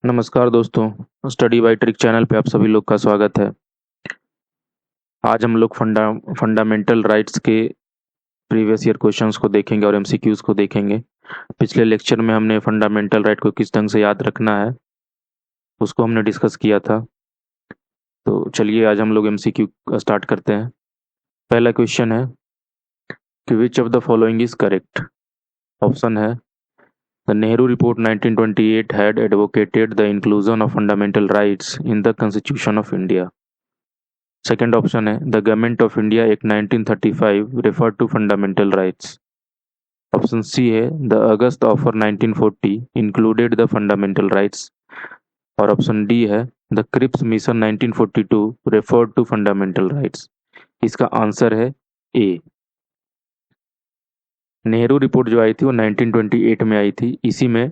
नमस्कार दोस्तों, study bye trick channel पे आप सभी लोग का स्वागत है। आज हम लोग फंडामेंटल राइट्स के प्रीवियस ईयर क्वेश्चंस को देखेंगे और एमसीक्यूज को देखेंगे। पिछले लेक्चर में हमने फंडामेंटल राइट को किस ढंग से याद रखना है उसको हमने डिस्कस किया था। तो चलिए आज हम लोग एमसीक्यू स्टार्ट करते हैं। पहला क्वेश्चन है कि which of the following is correct. Option है the Nehru report 1928 had advocated the inclusion of fundamental rights in the Constitution of India. Second option है the government of India act 1935 refer to fundamental rights. Option C है the August offer 1940 included the fundamental rights. और option D है the Cripps mission 1942 refer to fundamental rights. इसका answer है A. Nehru report जो आई थी वो 1928 में आई थी। इसी में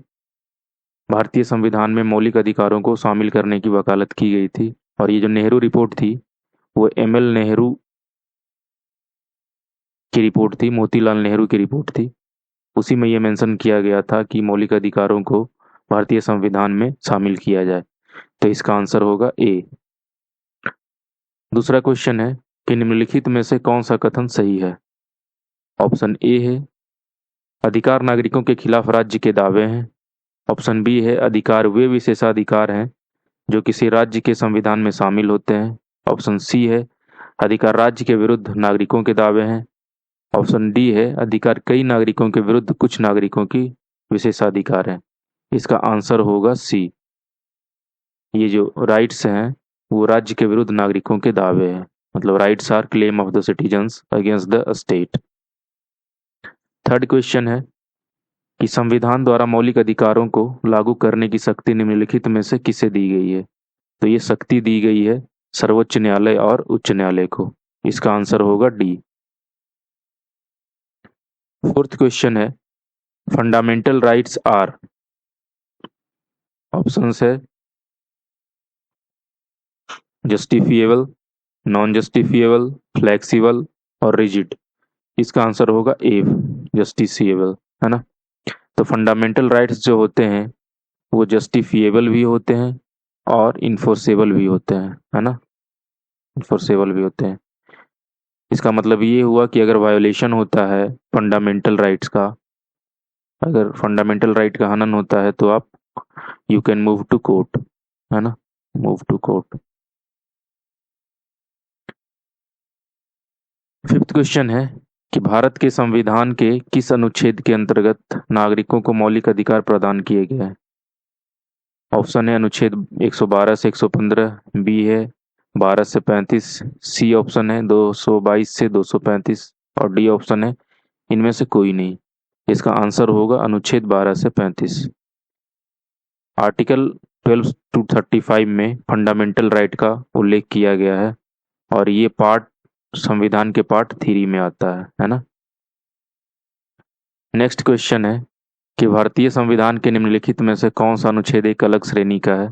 भारतीय संविधान में मौलिक अधिकारों को शामिल करने की वकालत की गई थी। और ये जो नेहरू रिपोर्ट थी वो एमएल नेहरू की रिपोर्ट थी, मोतीलाल नेहरू की रिपोर्ट थी। उसी में ये मेंशन किया गया था कि मौलिक अधिकारों को भारतीय संविधान में शामिल किया जाए। तो इसका आंसर होगा ए। दूसरा क्वेश्चन है कि निम्नलिखित में से कौन सा कथन सही है। ऑप्शन ए है अधिकार नागरिकों के खिलाफ राज्य के दावे हैं। ऑप्शन बी है अधिकार वे विशेषाधिकार हैं जो किसी राज्य के संविधान में शामिल होते हैं। ऑप्शन सी है अधिकार राज्य के विरुद्ध नागरिकों के दावे हैं। ऑप्शन डी है अधिकार कई नागरिकों के विरुद्ध कुछ नागरिकों की विशेषाधिकार है। इसका आंसर होगा सी। ये जो राइट्स हैं वो राज्य के विरुद्ध नागरिकों के दावे हैं, मतलब rights are claim of the citizens against the state. Third question है कि संविधान द्वारा मौलिक अधिकारों को लागू करने की शक्ति निम्नलिखित में से किसे दी गई है। तो ये शक्ति दी गई है सर्वोच्च न्यायालय और उच्च न्यायालय को। इसका आंसर होगा डी। फोर्थ क्वेश्चन है फंडामेंटल राइट्स आर। ऑप्शंस है जस्टिफिएबल, नॉन जस्टिफिएबल, फ्लेक्सिबल और रिजिड। इसका आंसर होगा ए, जस्टिफिएबल, है ना। तो फंडामेंटल राइट्स जो होते हैं वो जस्टिफिएबल भी होते हैं और इन्फोर्सेबल भी होते हैं, है ना। इन्फोर्सेबल भी होते हैं। इसका मतलब ये हुआ कि अगर वायोलेशन होता है फंडामेंटल राइट्स का, अगर फंडामेंटल राइट का हनन होता है तो आप you can move to court, है ना, move to court. Fifth question है कि भारत के संविधान के किस अनुच्छेद के अंतर्गत नागरिकों को मौलिक अधिकार प्रदान किए गए हैं। ऑप्शन है अनुच्छेद 112 से 115, बी है 12 से 35, सी ऑप्शन है 222 से 235 और डी ऑप्शन है इनमें से कोई नहीं। इसका आंसर होगा अनुच्छेद 12 से 35। आर्टिकल 12 टू 35 में फंडामेंटल राइट का उल्लेख किया गया है और ये पार्ट संविधान के पार्ट 3 में आता है ना। नेक्स्ट क्वेश्चन है कि भारतीय संविधान के निम्नलिखित में से कौन सा अनुच्छेद एक अलग श्रेणी का है।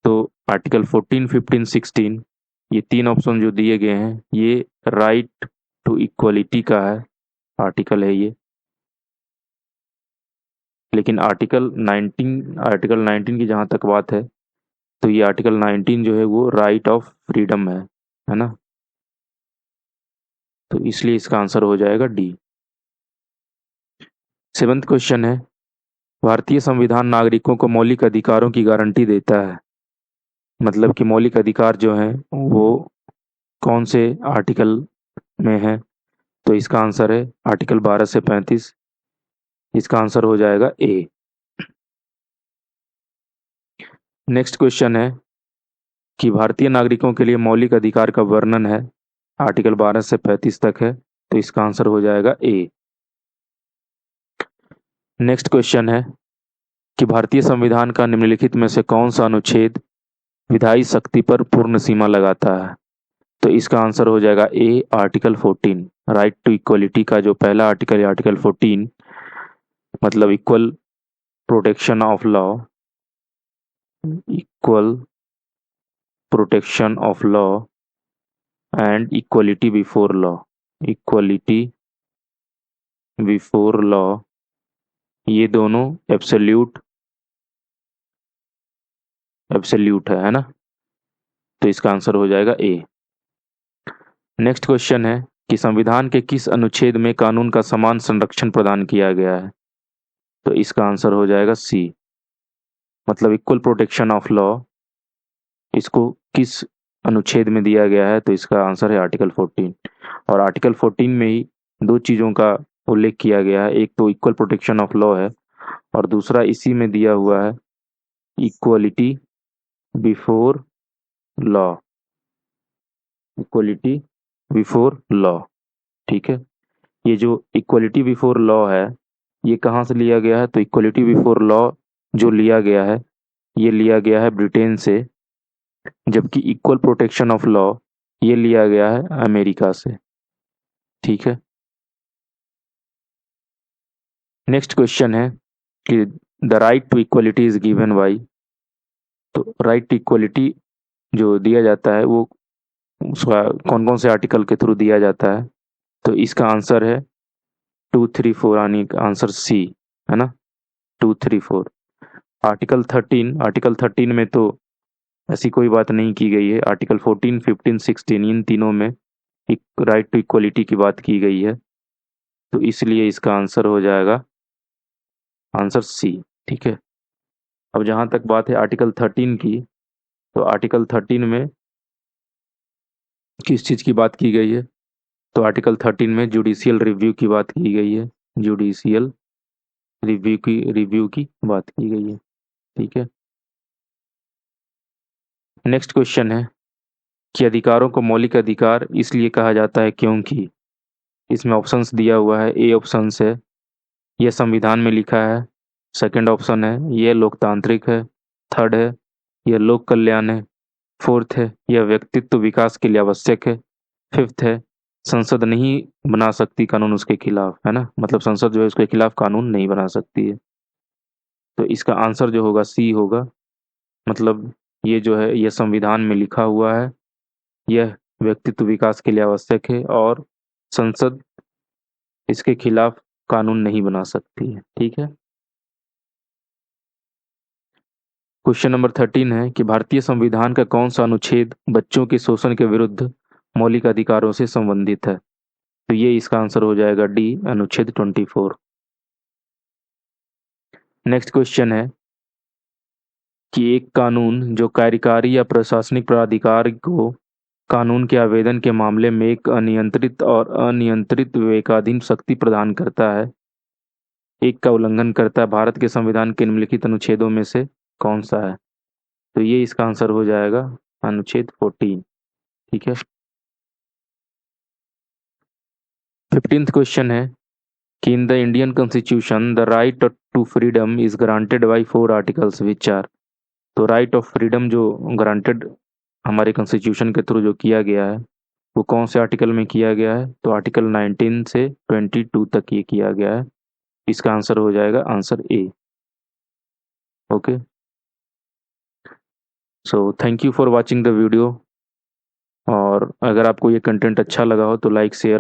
तो आर्टिकल 14, 15, 16, ये तीन ऑप्शन जो दिए गए हैं ये राइट टू इक्वलिटी का है आर्टिकल है ये। लेकिन आर्टिकल 19 की जहाँ तक बात है तो ये आर्टिकल 19 जो है वो राइट ऑफ फ्रीडम है ना। तो इसलिए इसका आंसर हो जाएगा डी। सेवंथ क्वेश्चन है भारतीय संविधान नागरिकों को मौलिक अधिकारों की गारंटी देता है। मतलब कि मौलिक अधिकार जो हैं वो कौन से आर्टिकल में है। तो इसका आंसर है आर्टिकल 12 से 35। इसका आंसर हो जाएगा ए। नेक्स्ट क्वेश्चन है कि भारतीय नागरिकों के लिए मौलिक अधिकार का वर्णन है आर्टिकल 12 से 35 तक है। तो इसका आंसर हो जाएगा ए। नेक्स्ट क्वेश्चन है कि भारतीय संविधान का निम्नलिखित में से कौन सा अनुच्छेद विधायी शक्ति पर पूर्ण सीमा लगाता है। तो इसका आंसर हो जाएगा ए, आर्टिकल 14। राइट टू इक्वलिटी का जो पहला आर्टिकल है आर्टिकल 14, मतलब equal protection of law, equal protection of law and equality before law, equality before law, ये दोनों एब्सोल्यूट एब्सोल्यूट है ना। तो इसका आंसर हो जाएगा ए। नेक्स्ट क्वेश्चन है कि संविधान के किस अनुच्छेद में कानून का समान संरक्षण प्रदान किया गया है। तो इसका आंसर हो जाएगा सी, मतलब इक्वल प्रोटेक्शन ऑफ लॉ। इसको किस अनुच्छेद में दिया गया है, तो इसका आंसर है आर्टिकल 14। और आर्टिकल 14 में ही दो चीज़ों का उल्लेख किया गया है, एक तो इक्वल प्रोटेक्शन ऑफ लॉ है और दूसरा इसी में दिया हुआ है equality before law. Equality before law, ठीक है। ये जो इक्वलिटी बिफोर लॉ है, ये कहाँ से लिया गया है, तो इक्वलिटी बिफोर लॉ जो लिया गया है, ये लिया गया है ब्रिटेन से, जबकि इक्वल प्रोटेक्शन ऑफ लॉ ये लिया गया है अमेरिका से, ठीक है। नेक्स्ट क्वेश्चन है कि the right to equality is given by. तो राइट टू इक्वलिटी जो दिया जाता है वो उसका कौन कौन से आर्टिकल के थ्रू दिया जाता है, तो इसका आंसर है 2, 3, 4, यानी आंसर सी, है ना। 2, 3, 4। आर्टिकल 13 में तो ऐसी कोई बात नहीं की गई है। आर्टिकल 14, 15, 16 इन तीनों में एक राइट टू इक्वलिटी की बात की गई है, तो इसलिए इसका आंसर हो जाएगा आंसर सी, ठीक है। अब जहाँ तक बात है आर्टिकल 13 की, तो आर्टिकल 13 में किस चीज़ की बात की गई है, तो आर्टिकल 13 में जुडिशियल रिव्यू की बात की गई है। जुडिशियल रिव्यू की बात की गई है, ठीक है। नेक्स्ट क्वेश्चन है कि अधिकारों को मौलिक अधिकार इसलिए कहा जाता है क्योंकि, इसमें ऑप्शंस दिया हुआ है। ए ऑप्शन है यह संविधान में लिखा है। सेकंड ऑप्शन है यह लोकतांत्रिक है। थर्ड है यह लोक कल्याण है। फोर्थ है यह व्यक्तित्व विकास के लिए आवश्यक है। फिफ्थ है संसद नहीं बना सकती कानून उसके खिलाफ, है ना, मतलब संसद जो है उसके खिलाफ कानून नहीं बना सकती है। तो इसका आंसर जो होगा सी होगा, मतलब ये जो है यह संविधान में लिखा हुआ है, यह व्यक्तित्व विकास के लिए आवश्यक है और संसद इसके खिलाफ कानून नहीं बना सकती है, ठीक है। क्वेश्चन नंबर 13 है कि भारतीय संविधान का कौन सा अनुच्छेद बच्चों के शोषण के विरुद्ध मौलिक अधिकारों से संबंधित है, तो ये इसका आंसर हो जाएगा डी, अनुच्छेद 24। नेक्स्ट क्वेश्चन है कि एक कानून जो कार्यकारी या प्रशासनिक प्राधिकार को कानून के आवेदन के मामले में एक अनियंत्रित और अनियंत्रित विवेकाधीन शक्ति प्रदान करता है, एक का उल्लंघन करता है, भारत के संविधान के निम्नलिखित अनुच्छेदों में से कौन सा है, तो ये इसका आंसर हो जाएगा अनुच्छेद 14, ठीक है। 15th क्वेश्चन है कि in the Indian constitution the right to freedom is granted by 4 articles which are. तो राइट ऑफ फ्रीडम जो ग्रांटेड हमारे कॉन्स्टिट्यूशन के थ्रू जो किया गया है, वो कौन से आर्टिकल में किया गया है, तो आर्टिकल 19 से 22 तक ये किया गया है। इसका आंसर हो जाएगा answer A, okay. So thank you for watching the video, और अगर आपको ये कंटेंट अच्छा लगा हो तो लाइक शेयर